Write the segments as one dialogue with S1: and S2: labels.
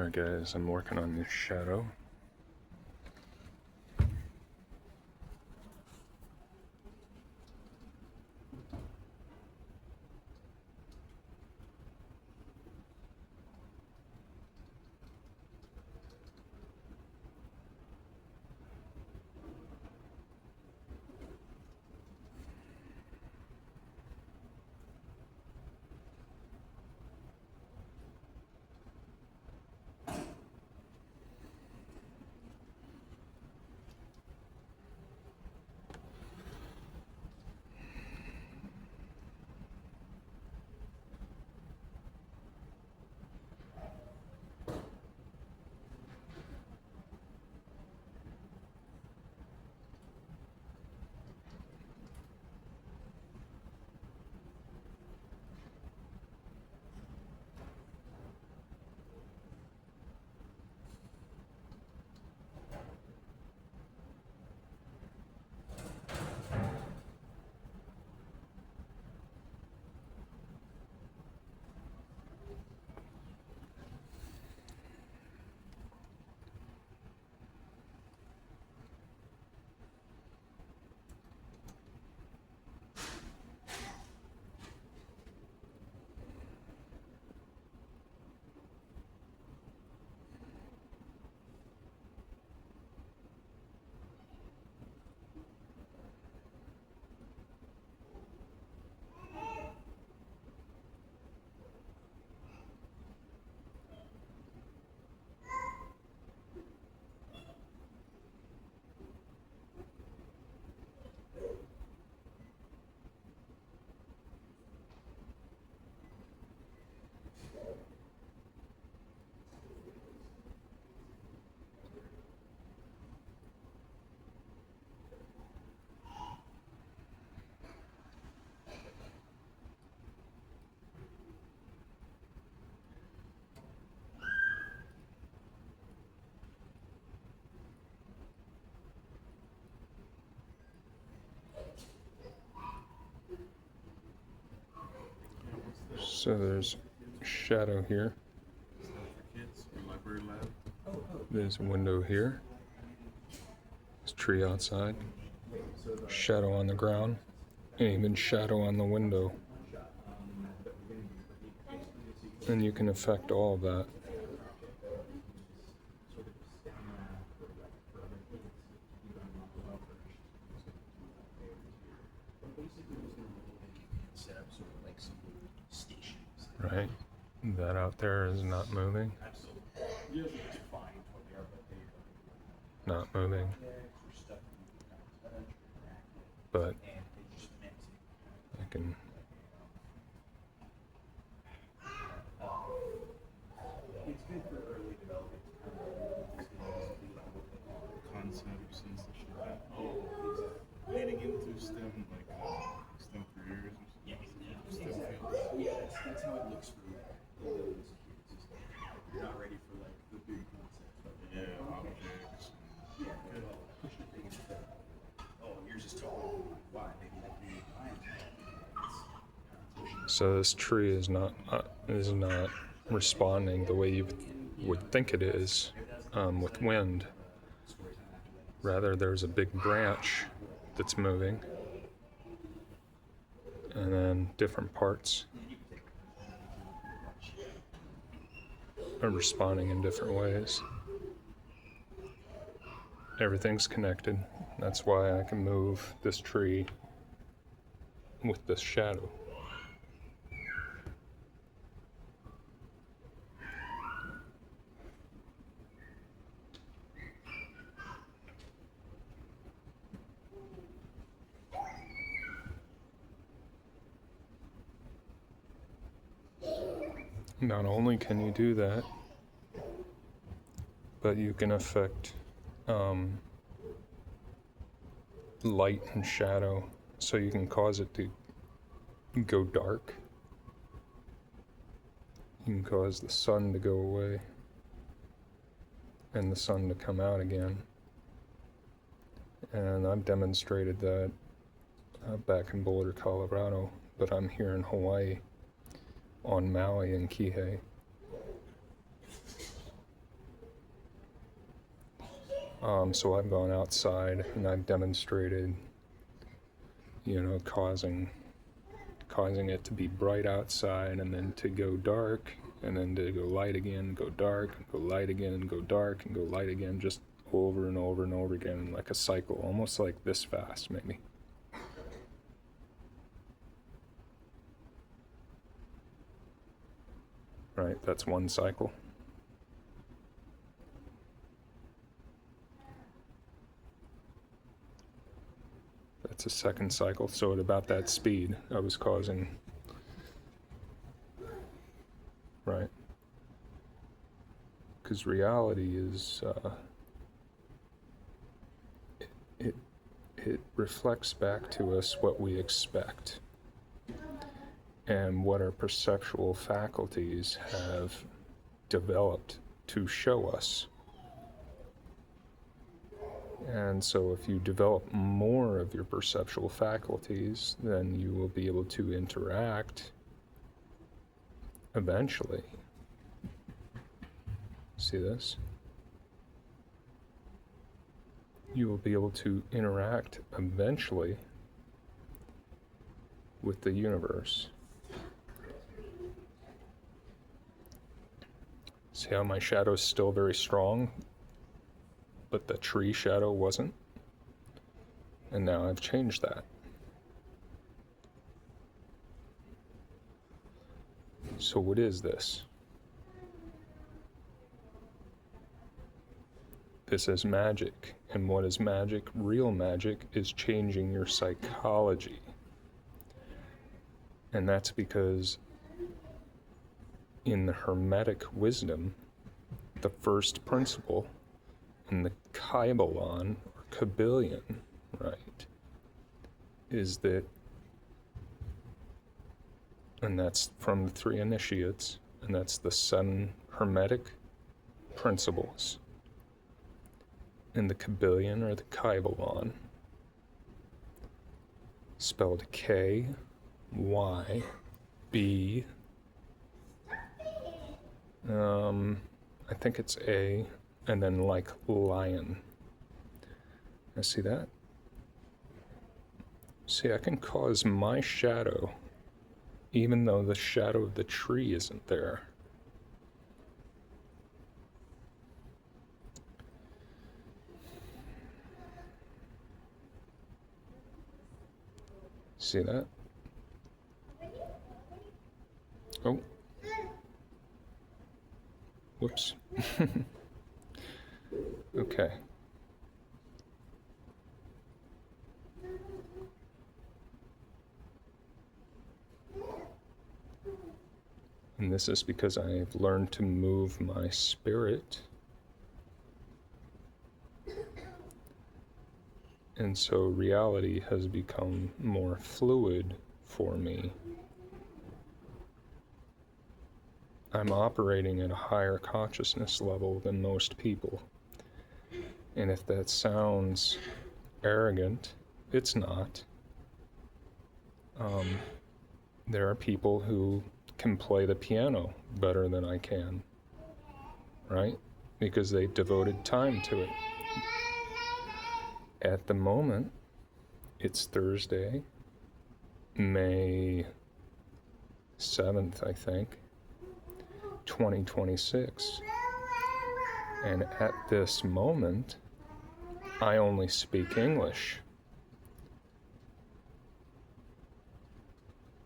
S1: Alright guys, I'm working on this shadow. So there's shadow here. There's a window here. There's a tree outside. Shadow on the ground. And even shadow on the window. And you can affect all of that. Right? That out there is not moving. Not moving. But I can
S2: concepts and stuff like that. Leading into STEM, like STEM careers or STEM fields.
S3: Yeah, that's how it looks for the security system. You're not ready for like the big concepts.
S2: Yeah, objects.
S3: Push the thing into yours is totally why maybe like the
S1: So this tree is not responding the way you would think it is with wind. Rather, there's a big branch that's moving, and then different parts are responding in different ways. Everything's connected. That's why I can move this tree with this shadow. Not only can you do that, but you can affect light and shadow, so you can cause it to go dark. You can cause the sun to go away and the sun to come out again. And I've demonstrated that back in Boulder, Colorado, but I'm here in Hawaii on Maui and Kihei. So I've gone outside and I've demonstrated, causing it to be bright outside and then to go dark and then to go light again, go dark, go light again, go dark and go light again, just over and over and over again, like a cycle, almost like this fast maybe. Right, that's one cycle. That's a second cycle. So at about that speed, I was causing, right? Because reality is, it reflects back to us what we expect and what our perceptual faculties have developed to show us. And so if you develop more of your perceptual faculties, then you will be able to interact eventually. See this? You will be able to interact eventually with the universe. See how my shadow's still very strong, but the tree shadow wasn't? And now I've changed that. So what is this? This is magic. And what is magic? Real magic is changing your psychology. And that's because in the Hermetic wisdom, the first principle in the Kybalion, or Kabbalion, right, is that, and that's from the three initiates, and that's the 7 Hermetic principles. In the Kabbalion, or the Kybalion, spelled K-Y-B, I think it's A, and then like lion. I see that? See, I can cause my shadow, even though the shadow of the tree isn't there. See that? Oh. Whoops. Okay. And this is because I've learned to move my spirit. And so reality has become more fluid for me. I'm operating at a higher consciousness level than most people. And if that sounds arrogant, it's not. There are people who can play the piano better than I can, right? Because they devoted time to it. At the moment, it's Thursday, May 7th, I think, 2026. And at this moment, I only speak English.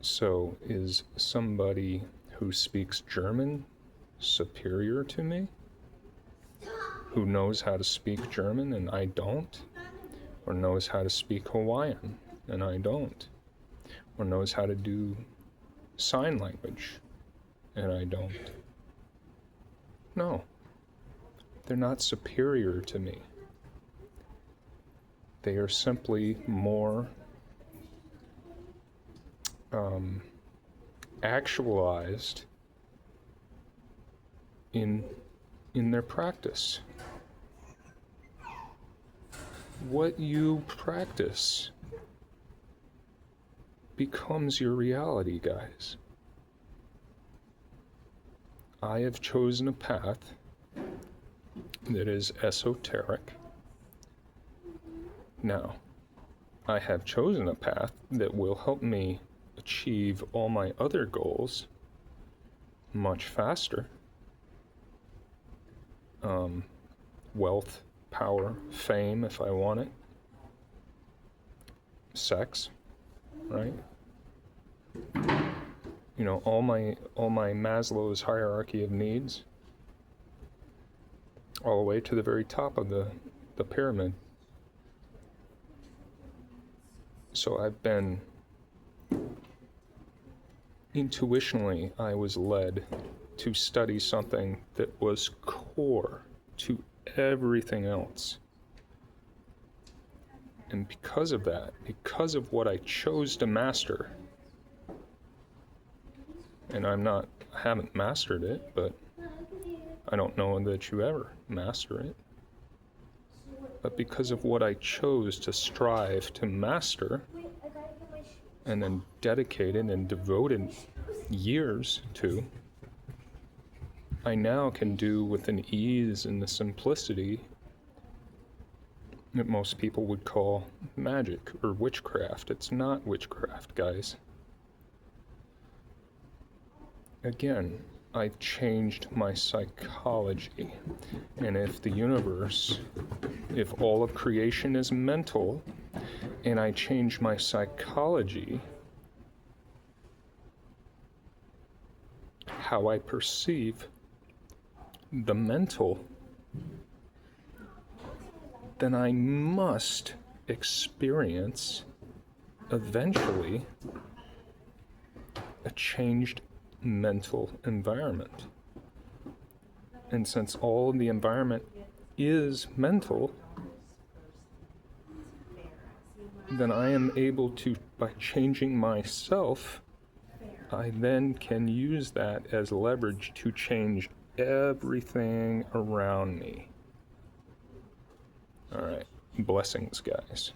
S1: So is somebody who speaks German superior to me? Who knows how to speak German and I don't? Or knows how to speak Hawaiian and I don't? Or knows how to do sign language and I don't? No. They're not superior to me. They are simply more actualized in their practice. What you practice becomes your reality, guys. I have chosen a path that is esoteric, Now, I have chosen a path that will help me achieve all my other goals much faster. Wealth, power, fame if I want it. Sex, right? You know, all my Maslow's hierarchy of needs, all the way to the very top of the pyramid. So I've been, intuitionally, I was led to study something that was core to everything else. And because of that, because of what I chose to master, and I haven't mastered it, but I don't know that you ever master it. But because of what I chose to strive to master, and then dedicated and devoted years to, I now can do with an ease and the simplicity that most people would call magic or witchcraft. It's not witchcraft, guys. Again, I've changed my psychology. And if the universe, if all of creation is mental, and I change my psychology, how I perceive the mental, then I must experience eventually a changed mental environment. And since all of the environment is mental, then I am able to, by changing myself, I then can use that as leverage to change everything around me. All right, blessings, guys.